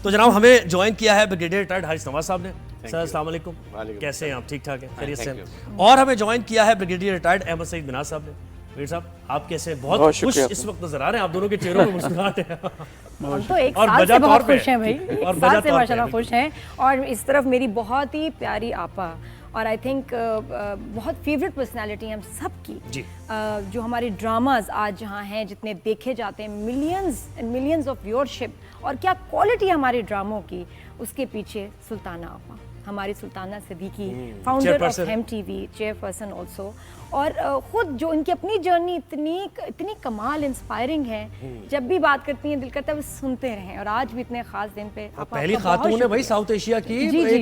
تو جناب ہمیں جوائن کیا ہے بریگیڈیئر ریٹائرڈ حارث نواز صاحب نے. سر السلام علیکم, کیسے ہیں آپ؟ ٹھیک ٹھاک ہیں, خیریت سے ہیں؟ اور ہمیں جوائن کیا ہے بریگیڈیئر ریٹائرڈ احمد سعید مناز صاحب نے. بریگیڈیئر صاحب آپ کیسے ہیں؟ بہت خوش اس وقت نظر آ رہے ہیں, آپ دونوں کے چہروں پہ مسکراہٹ ہے. ہم تو ایک سال سے بہت خوش ہیں بھائی, ایک سال سے ماشاءاللہ خوش ہیں. اور اس طرف میری بہت ہی پیاری آپا, اور آئی تھنک بہت فیوریٹ پرسنالٹی ہیں ہم سب کی, جو ہمارے ڈراماز آج جہاں ہیں جتنے دیکھے جاتے ہیں, millions and millions of viewership, اور کیا کوالٹی ہمارے ڈراموں کی, اس کے پیچھے سلطانہ آپا, ہماری Sultana Siddiqui, founder of Hum T V, chairperson also. اور خود جو ان کی اپنی جرنی اتنی کمال انسپائرنگ ہے, جب بھی بات کرتی ہیں دل کرتا ہے وہ سنتے رہیں. اور آج بھی اتنے خاص دن پہ پہلی خاتون ہے بھائی ساؤتھ ایشیا کی,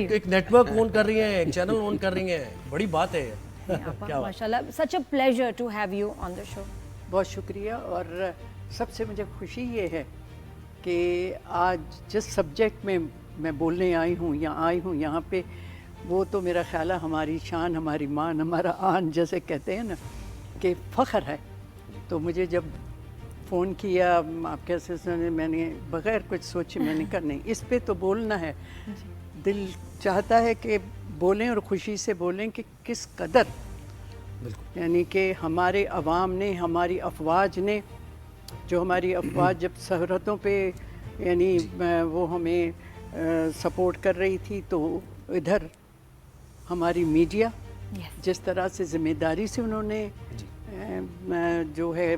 ایک نیٹ ورک اون کر رہی ہیں, ایک چینل اون کر رہی ہیں, بڑی بات ہے ماشاءاللہ. Such a pleasure to have you on the show. بہت شکریہ. اور سب سے مجھے خوشی یہ ہے کہ آج جس سبجیکٹ میں میں بولنے آئی ہوں یہاں پہ, وہ تو میرا خیال ہے ہماری شان, ہماری مان, ہمارا آن جیسے کہتے ہیں نا, کہ فخر ہے. تو مجھے جب فون کیا آپ کے سلسلے میں, میں نے بغیر کچھ سوچے میں نے کہا نہیں, اس پہ تو بولنا ہے. دل چاہتا ہے کہ بولیں اور خوشی سے بولیں کہ کس قدر, یعنی کہ ہمارے عوام نے, ہماری افواج نے, جو ہماری افواج جب سرحدوں پہ یعنی وہ ہمیں سپورٹ کر رہی تھی, تو ادھر ہماری میڈیا جس طرح سے ذمہ داری سے انہوں نے جو ہے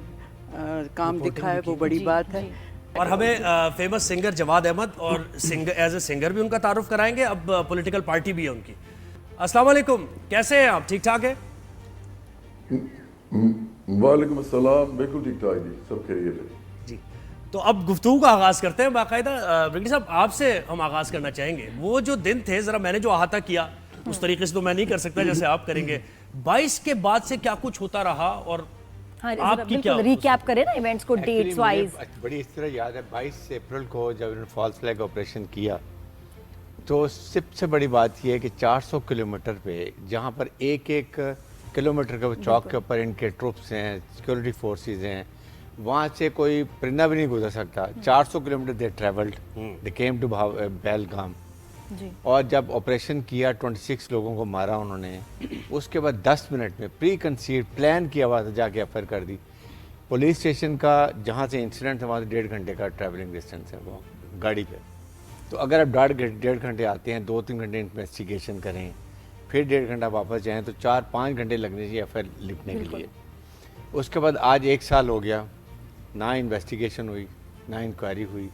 کام دکھا ہے, وہ بڑی بات ہے. اور ہمیں فیمس سنگر جواد احمد, اور ایز اے سنگر بھی ان کا تعارف کرائیں گے, اب پولیٹیکل پارٹی بھی ہے ان کی. السلام علیکم, کیسے ہیں آپ؟ ٹھیک ٹھاک ہیں؟ وعلیکم السلام, بالکل ٹھیک ٹھاک جی, سب خیریت ہے جی. تو اب گفتگو کا آغاز کرتے ہیں. باقاعدہ بریگیڈیئر صاحب آپ سے ہم آغاز کرنا چاہیں گے. وہ جو دن تھے, ذرا میں نے جو احاطہ کیا اس طریقے سے تو میں نہیں کر سکتا جیسے آپ کریں گے. 22 کے بعد سے کیا کچھ ہوتا رہا, اور آپ کی کیا ریکیپ کریں نا ایونٹس کو ڈیٹس وائز. بڑی اس طرح یاد ہے 22 اپریل کو جب انہوں نے فالس فلیگ آپریشن کیا, تو سب سے بڑی بات یہ ہے کہ 400 کلومیٹر پہ, جہاں پر ایک ایک کلومیٹر کے چوک کے اوپر ان کے ٹروپس ہیں, سیکورٹی فورسز ہیں, وہاں سے کوئی پرندہ بھی نہیں گزر سکتا. 400 kilometre they travelled, they came to Belgaum. اور جب آپریشن کیا 26 لوگوں کو مارا انہوں نے, اس کے بعد 10 منٹ میں پری کنسیڈ پلان کیا ہوا تھا, جا کے ایف آئی آر کر دی. پولیس اسٹیشن کا جہاں سے انسیڈنٹ ہے وہاں سے 1.5 گھنٹے کا ٹریولنگ ڈسٹینس ہے وہ گاڑی پہ. تو اگر آپ 1.5 گھنٹے آتے ہیں, 2-3 گھنٹے انویسٹیگیشن کریں, پھر 1.5 گھنٹہ واپس جائیں, تو 4-5 گھنٹے لگنے چاہیے ایف آئی آر لکھنے کے لیے. اس کے بعد آج 1 سال ہو گیا, نہ انویسٹیگیشن ہوئی, نہ انکوائری ہوئی.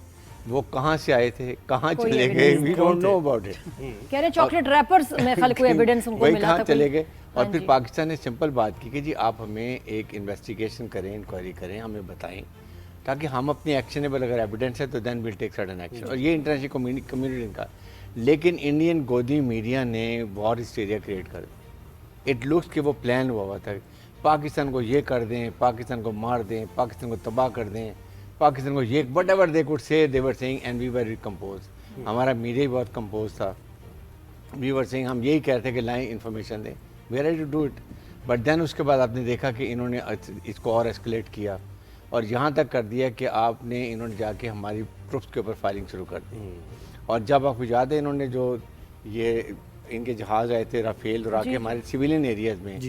وہ کہاں سے آئے تھے, کہاں چلے گئے, we don't know about it. کہہ رہے چاکلیٹ ریپرز میں خلق کوئی ایویڈنس ان کو ملا تھا, کہاں چلے گئے. اور پھر پاکستان نے سمپل بات کی کہ جی آپ ہمیں ایک انویسٹیگیشن کریں, انکوائری کریں, ہمیں بتائیں, تاکہ ہم اپنی ایکشنیبل اگر ایویڈنس ہے تو then we'll take certain action. اور یہ انٹرنیشنل کمیونٹی کا. لیکن انڈین گودی میڈیا نے وار ہسٹیریا کریٹ کر دی. اٹ لکس کہ وہ پلان ہوا تھا, پاکستان کو یہ کر دیں, پاکستان کو مار دیں, پاکستان کو تباہ کر دیں, پاکستان کو یہ what ever they could see they were seeing, and we were compose. ہمارا میڈیا بہت کمپوز تھا. وی ور سیئنگ, ہم یہی کہتے ہیں کہ لائیں انفارمیشن دیں, we are ready to do it. But then اس کے بعد آپ نے دیکھا کہ انہوں نے اس کو اور ایسکلیٹ کیا, اور یہاں تک کر دیا کہ آپ نے انہوں نے جا کے ہماری ٹروپس کے اوپر فائرنگ شروع کر دی. اور جب آپ کو یاد ہے انہوں نے جو یہ ان کے جہاز آئے تھے رافیل, اور آ کے ہمارے سویلین ایریاز میں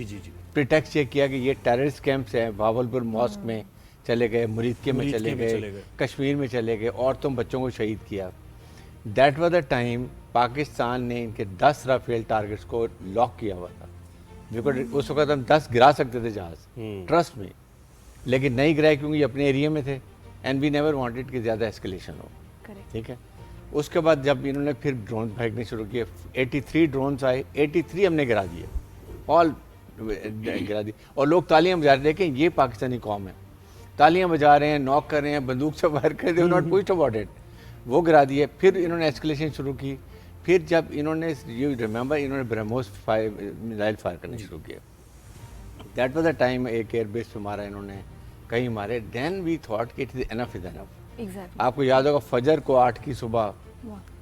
پریٹیکسٹ یہ کیا کہ یہ ٹیررسٹ کیمپس ہیں, بھاولپور ماسک میں چلے گئے, مریدکے میں چلے گئے, کشمیر میں چلے گئے, عورتوں بچوں کو شہید کیا. That was the time Pakistan نے ان کے 10 رافیل ٹارگٹس کو لاک کیا ہوا تھا. بیکاز اس وقت ہم 10 گرا سکتے تھے جہاز, ٹرسٹ میں, لیکن نہیں گرائے کیونکہ یہ اپنے ایریا میں تھے, اینڈ وی نیور وانٹیڈ کہ زیادہ ایسکلیشن ہو. ٹھیک ہے. اس کے بعد جب انہوں نے پھر ڈرون پھینکنے شروع کیے, 83 ڈرونس آئے, 83 ہم نے گرا دیے, آل گرا دی. اور لوگ تالیاں بجا رہے, دیکھیں یہ پاکستانی قوم ہے, تالیاں بجا رہے ہیں, ناک کر رہے ہیں, بندوق سے فائر کر رہے ہیں, ناٹ پوچھڈ اباؤٹ اٹ. وہ گرا دیے. پھر انہوں نے ایسکلیشن شروع کی. پھر جب انہوں نے یو ریممبر انہوں نے برہموس میزائل فائر کرنے شروع کیا. دیٹ واز دا ٹائم ایک ایئر بیس پہ مارا انہوں نے, کہیں مارے. دین وی تھاٹ کہ اٹ از انف از انف. آپ کو یاد ہوگا فجر کو 8 کی صبح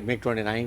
MiG-29,